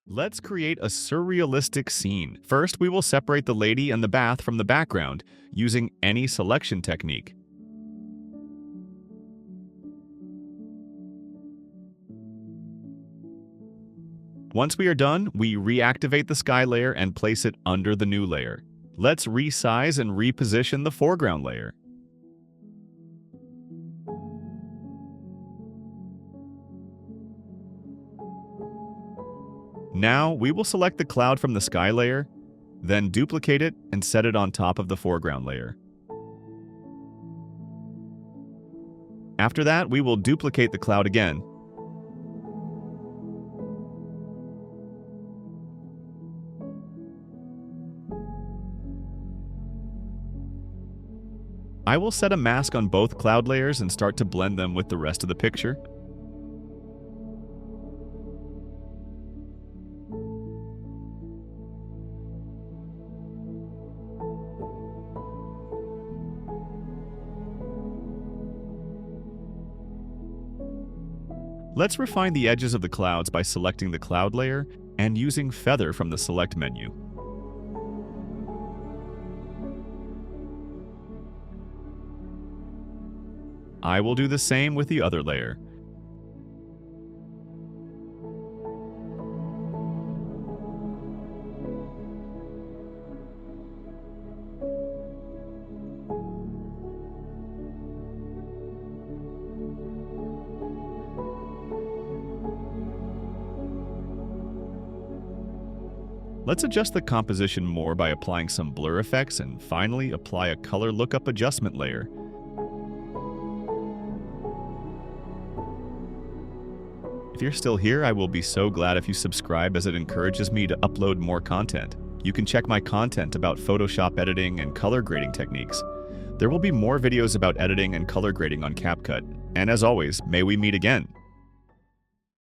Let's create a surrealistic scene. First, we will separate the lady and the bath from the background using any selection technique. Once we are done, we reactivate the sky layer and place it under the new layer. Let's resize and reposition the foreground layer. Now, we will select the cloud from the sky layer, then duplicate it and set it on top of the foreground layer. After that, we will duplicate the cloud again. I will set a mask on both cloud layers and start to blend them with the rest of the picture. Let's refine the edges of the clouds by selecting the cloud layer and using Feather from the Select menu. I will do the same with the other layer. Let's adjust the composition more by applying some blur effects and finally apply a color lookup adjustment layer. If you're still here, I will be so glad if you subscribe as it encourages me to upload more content. You can check my content about Photoshop editing and color grading techniques. There will be more videos about editing and color grading on CapCut. And as always, may we meet again.